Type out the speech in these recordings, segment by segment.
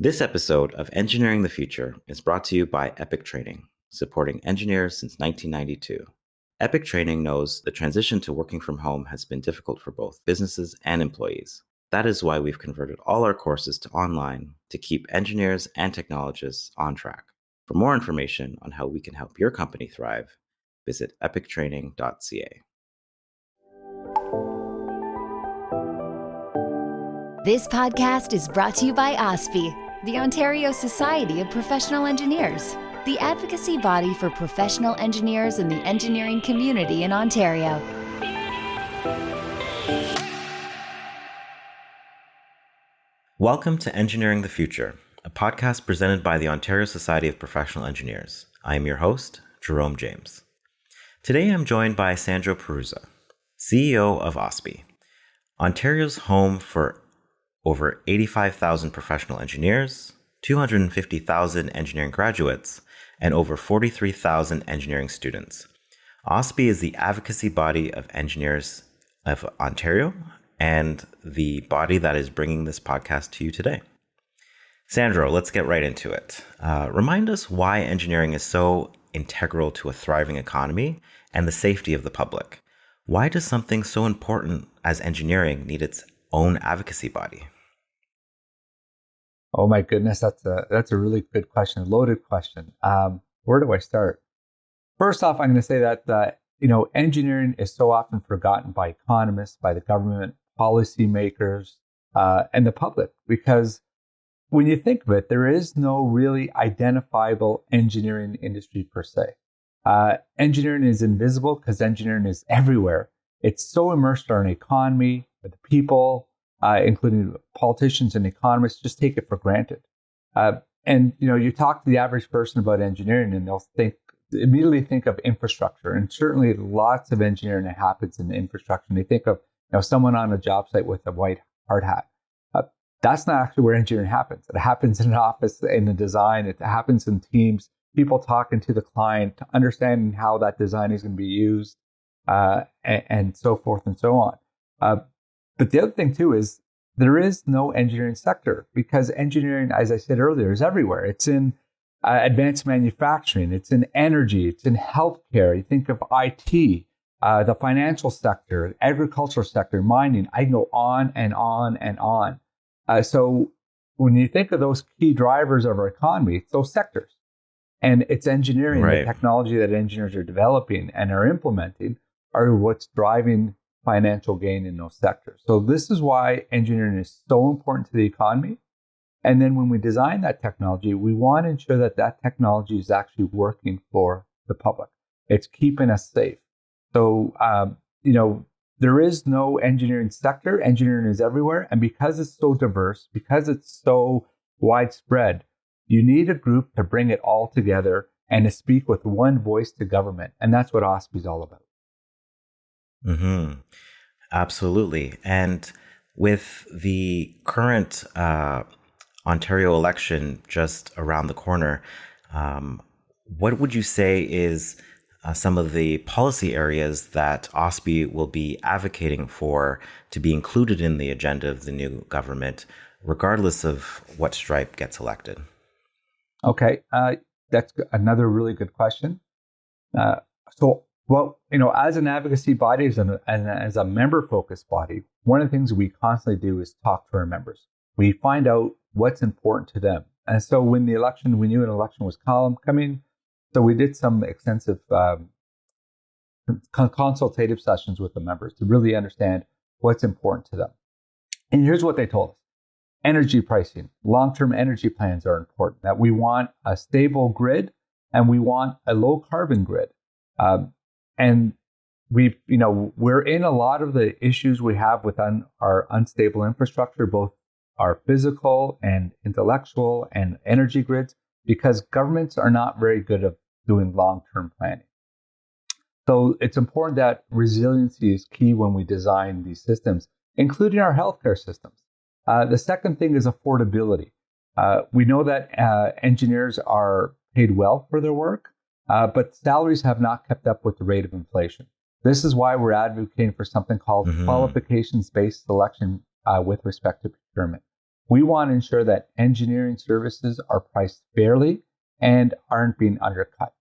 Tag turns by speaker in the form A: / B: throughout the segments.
A: This episode of Engineering the Future is brought to you by Epic Training, supporting engineers since 1992. Epic Training knows the transition to working from home has been difficult for both businesses and employees. That is why we've converted all our courses to online to keep engineers and technologists on track. For more information on how we can help your company thrive, visit epictraining.ca.
B: This podcast is brought to you by OSPE, the Ontario Society of Professional Engineers, the advocacy body for professional engineers in the engineering community in Ontario.
A: Welcome to Engineering the Future, a podcast presented by the Ontario Society of Professional Engineers. I am your host, Jerome James. Today I'm joined by Sandro Perruzza, CEO of OSPE, Ontario's home for over 85,000 professional engineers, 250,000 engineering graduates, and over 43,000 engineering students. OSPE is the advocacy body of engineers of Ontario and the body that is bringing this podcast to you today. Sandro, let's get right into it. Remind us why engineering is so integral to a thriving economy and the safety of the public. Why does something so important as engineering need its own advocacy body?
C: Oh my goodness, that's a really good question, a loaded question. Where do I start? First off, I'm going to say that engineering is so often forgotten by economists, by the government, policymakers, and the public, because when you think of it, there is no really identifiable engineering industry per se. Engineering is invisible because engineering is everywhere. It's so immersed in our economy, the people, including politicians and economists, just take it for granted. You talk to the average person about engineering and they'll immediately think of infrastructure. And certainly lots of engineering that happens in infrastructure. And they think of someone on a job site with a white hard hat. That's not actually where engineering happens. It happens in an office, in the design. It happens in teams, people talking to the client, understanding how that design is going to be used, and so forth and so on. But the other thing, too, is there is no engineering sector because engineering, as I said earlier, is everywhere. It's in advanced manufacturing. It's in energy. It's in healthcare. You think of IT, the financial sector, agricultural sector, mining. I can go on and on and on. So when you think of those key drivers of our economy, it's those sectors. And it's engineering, right. The technology that engineers are developing and are implementing are what's driving financial gain in those sectors. So this is why engineering is so important to the economy. And then when we design that technology, we want to ensure that that technology is actually working for the public. It's keeping us safe. So, there is no engineering sector. Engineering is everywhere. And because it's so diverse, because it's so widespread, you need a group to bring it all together and to speak with one voice to government. And that's what OSPE is all about.
A: Mm-hmm. Absolutely. And with the current Ontario election just around the corner, what would you say is some of the policy areas that OSPE will be advocating for to be included in the agenda of the new government, regardless of what stripe gets elected? Okay,
C: that's another really good question. As an advocacy body and as a member-focused body, one of the things we constantly do is talk to our members. We find out what's important to them. And so when we knew an election was coming, so we did some extensive consultative sessions with the members to really understand what's important to them. And here's what they told us. Energy pricing, long-term energy plans are important, that we want a stable grid and we want a low-carbon grid. And we're in a lot of the issues we have with our unstable infrastructure, both our physical and intellectual and energy grids, because governments are not very good at doing long-term planning. So it's important that resiliency is key when we design these systems, including our healthcare systems. The second thing is affordability. We know that engineers are paid well for their work, but salaries have not kept up with the rate of inflation. This is why we're advocating for something called qualifications-based selection with respect to procurement. We want to ensure that engineering services are priced fairly and aren't being undercut.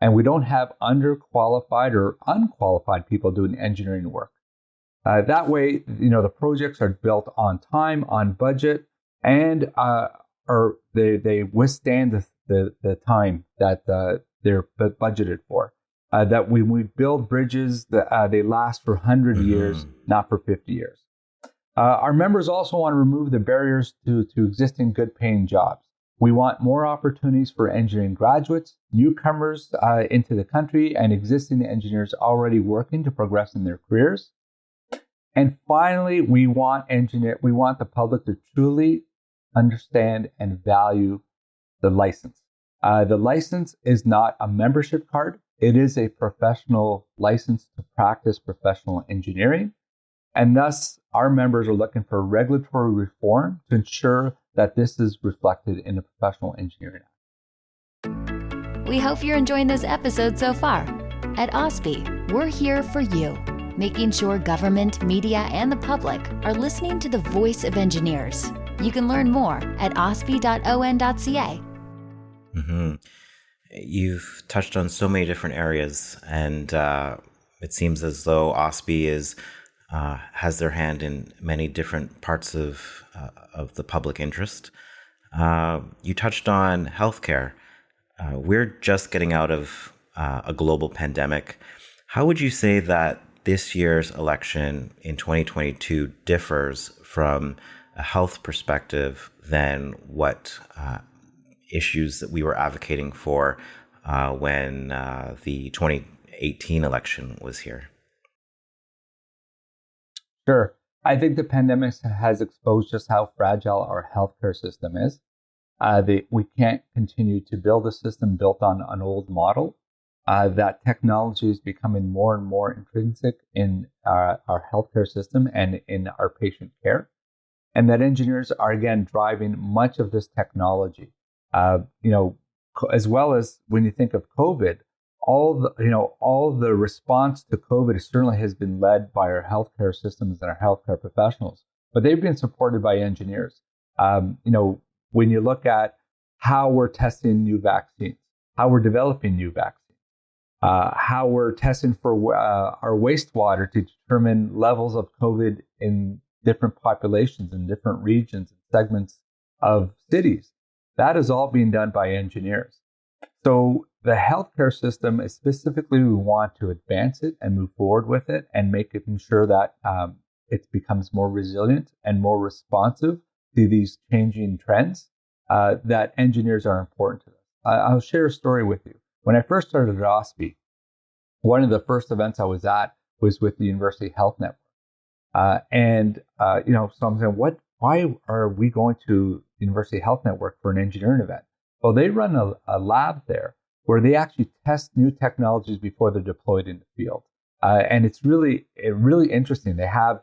C: And we don't have underqualified or unqualified people doing engineering work. That way, the projects are built on time, on budget, and they withstand the time that they're budgeted for. That when we build bridges, they last for 100 years, not for 50 years. Our members also want to remove the barriers to existing good-paying jobs. We want more opportunities for engineering graduates, newcomers into the country, and existing engineers already working to progress in their careers. And finally, we want the public to truly understand and value the license. The license is not a membership card. It is a professional license to practice professional engineering. And thus, our members are looking for regulatory reform to ensure that this is reflected in the Professional Engineering Act.
B: We hope you're enjoying this episode so far. At OSPE, we're here for you, making sure government, media, and the public are listening to the voice of engineers. You can learn more at ospe.on.ca.
A: You've touched on so many different areas, and it seems as though OSPE has their hand in many different parts of the public interest. You touched on healthcare. We're just getting out of a global pandemic. How would you say that this year's election in 2022 differs from a health perspective than what issues that we were advocating for when the 2018 election was here?
C: Sure. I think the pandemic has exposed just how fragile our healthcare system is. We can't continue to build a system built on an old model. That technology is becoming more and more intrinsic in our healthcare system and in our patient care. And that engineers are, again, driving much of this technology. As well as when you think of COVID, all the response to COVID certainly has been led by our healthcare systems and our healthcare professionals, but they've been supported by engineers. When you look at how we're testing new vaccines, how we're developing new vaccines, how we're testing for our wastewater to determine levels of COVID in different populations in different regions and segments of cities, that is all being done by engineers. So the healthcare system is specifically, we want to advance it and move forward with it and make it ensure that it becomes more resilient and more responsive to these changing trends, that engineers are important to us. I'll share a story with you. When I first started at OSPE, one of the first events I was at was with the University Health Network. So I'm saying, why are we going to University Health Network for an engineering event? Well, they run a lab there where they actually test new technologies before they're deployed in the field. And it's really interesting. They have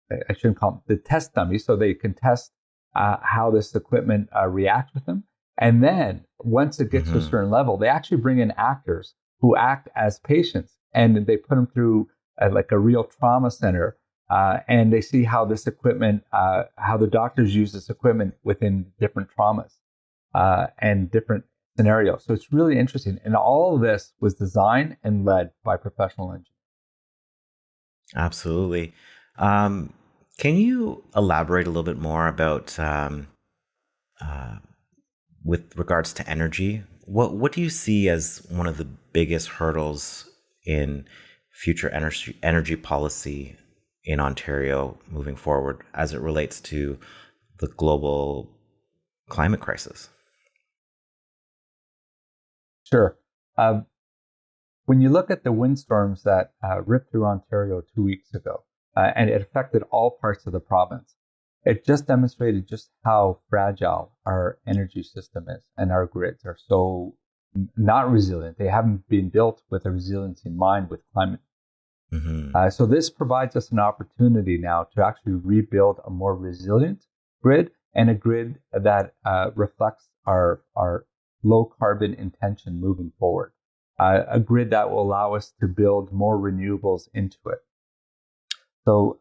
C: I shouldn't call them the test dummies, so they can test how this equipment reacts with them. And then once it gets to a certain level, they actually bring in actors who act as patients, and they put them through like a real trauma center. And they see how this equipment, how the doctors use this equipment within different traumas and different scenarios. So it's really interesting. And all of this was designed and led by professional engineers.
A: Absolutely. Can you elaborate a little bit more about, with regards to energy? What do you see as one of the biggest hurdles in future energy policy in Ontario moving forward as it relates to the global climate crisis?
C: Sure. When you look at the windstorms that ripped through Ontario 2 weeks ago, and it affected all parts of the province, it just demonstrated just how fragile our energy system is, and our grids are so not resilient. They haven't been built with a resilience in mind with climate. So this provides us an opportunity now to actually rebuild a more resilient grid, and a grid that reflects our low carbon intention moving forward. A grid that will allow us to build more renewables into it. So,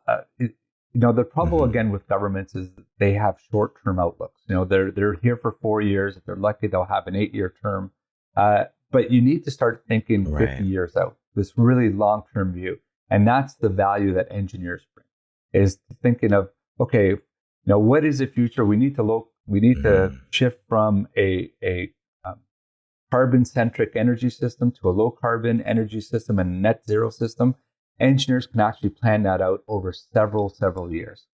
C: the trouble again with governments is they have short-term outlooks. They're here for 4 years. If they're lucky, they'll have an 8-year term. But you need to start thinking 50 years out, this really long-term view. And that's the value that engineers bring, is thinking of, okay, what is the future? We need to shift from a carbon-centric energy system to a low-carbon energy system and a net zero system. Engineers can actually plan that out over several years.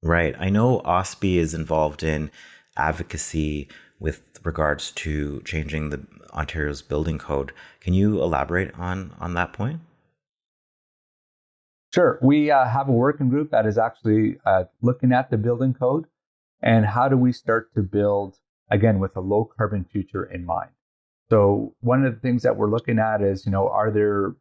A: Right. I know OSPE is involved in advocacy with regards to changing the Ontario's building code. Can you elaborate on that point?
C: Sure. We have a working group that is actually looking at the building code and how do we start to build, again, with a low carbon future in mind. So one of the things that we're looking at is, are there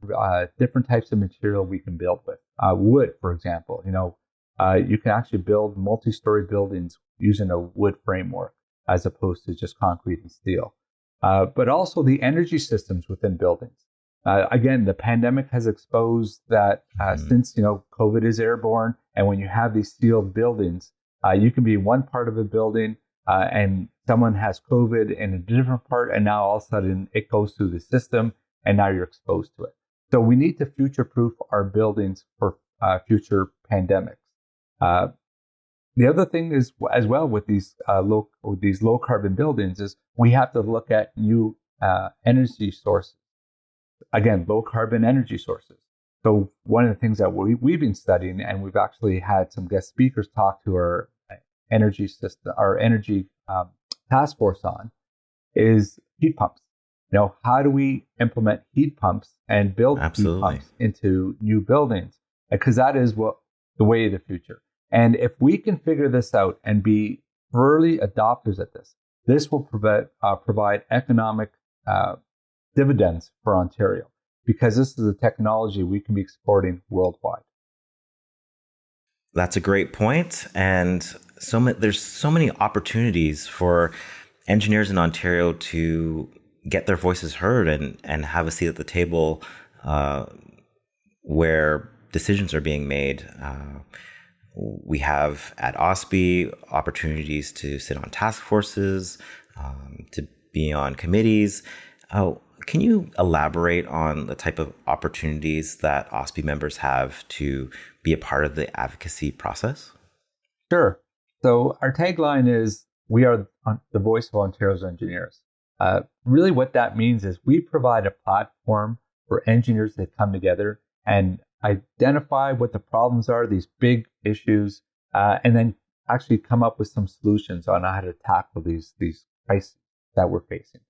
C: different types of material we can build with? Wood, for example. You can actually build multi-story buildings using a wood framework as opposed to just concrete and steel. But also the energy systems within buildings. Again, the pandemic has exposed that since, COVID is airborne, and when you have these sealed buildings, you can be in one part of a building and someone has COVID in a different part, and now all of a sudden it goes through the system, and now you're exposed to it. So we need to future-proof our buildings for future pandemics. The other thing is, as well, with these low carbon buildings, is we have to look at new energy sources. Again, low carbon energy sources. So one of the things that we've been studying, and we've actually had some guest speakers talk to our energy system, our energy task force on, is heat pumps. How do we implement heat pumps and build heat pumps into new buildings? Because that is the way of the future. And if we can figure this out and be early adopters at this will provide economic dividends for Ontario, because this is a technology we can be exporting worldwide.
A: That's a great point. And there's so many opportunities for engineers in Ontario to get their voices heard and have a seat at the table where decisions are being made. We have at OSPE opportunities to sit on task forces, to be on committees. Can you elaborate on the type of opportunities that OSPE members have to be a part of the advocacy process?
C: Sure. So our tagline is, we are the voice of Ontario's engineers. Really what that means is we provide a platform for engineers that come together and identify what the problems are, these big issues, and then actually come up with some solutions on how to tackle these crises that we're facing.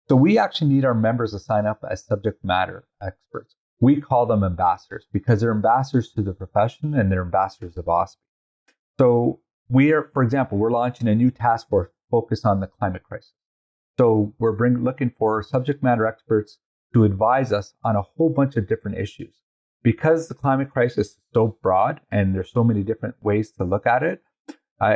C: So we actually need our members to sign up as subject matter experts. We call them ambassadors because they're ambassadors to the profession and they're ambassadors of OSPE. So for example, we're launching a new task force focused on the climate crisis. So we're looking for subject matter experts to advise us on a whole bunch of different issues. Because the climate crisis is so broad and there's so many different ways to look at it,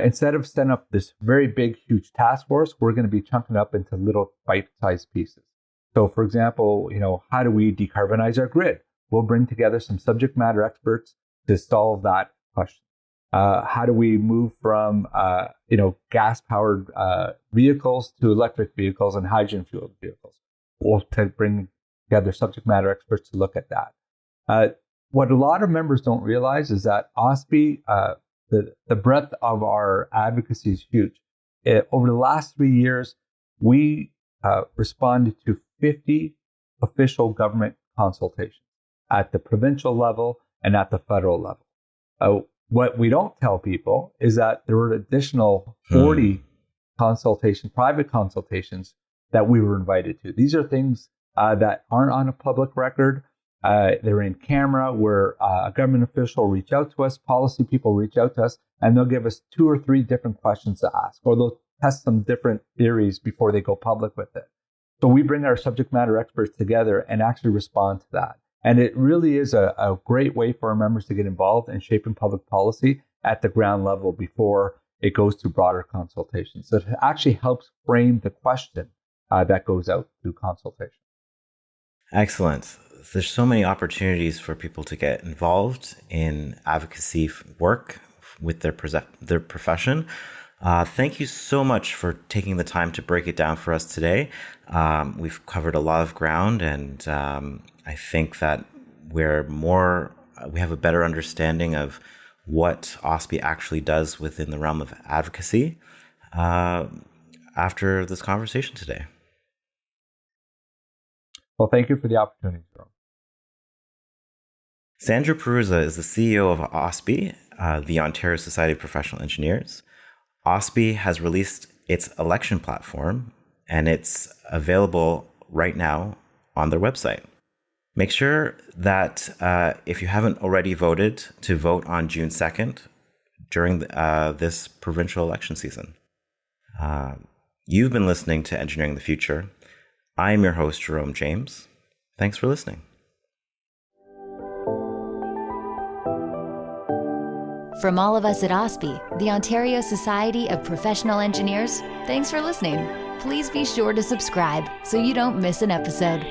C: instead of setting up this very big, huge task force, we're going to be chunking it up into little bite-sized pieces. So, for example, how do we decarbonize our grid? We'll bring together some subject matter experts to solve that question. How do we move from, gas-powered vehicles to electric vehicles and hydrogen-fueled vehicles? We'll bring together subject matter experts to look at that. What a lot of members don't realize is that OSPE, the breadth of our advocacy is huge. Over the last 3 years, we responded to 50 official government consultations at the provincial level and at the federal level. What we don't tell people is that there were additional 40 private consultations that we were invited to. These are things that aren't on a public record. They're in camera where a government official will reach out to us, policy people reach out to us, and they'll give us 2 or 3 different questions to ask, or they'll test some different theories before they go public with it. So we bring our subject matter experts together and actually respond to that. And it really is a great way for our members to get involved in shaping public policy at the ground level before it goes to broader consultation. So it actually helps frame the question that goes out through consultation.
A: Excellent. there's so many opportunities for people to get involved in advocacy work with their profession. Thank you so much for taking the time to break it down for us today. We've covered a lot of ground, and I think that we have a better understanding of what OSPE actually does within the realm of advocacy after this conversation today.
C: Well, thank you for the opportunity, Jerome.
A: Sandro Perruzza is the CEO of OSPE, the Ontario Society of Professional Engineers. OSPE has released its election platform, and it's available right now on their website. Make sure that if you haven't already voted, to vote on June 2nd during this provincial election season. You've been listening to Engineering the Future. I am your host, Jerome James. Thanks for listening.
B: From all of us at OSPE, the Ontario Society of Professional Engineers, thanks for listening. Please be sure to subscribe so you don't miss an episode.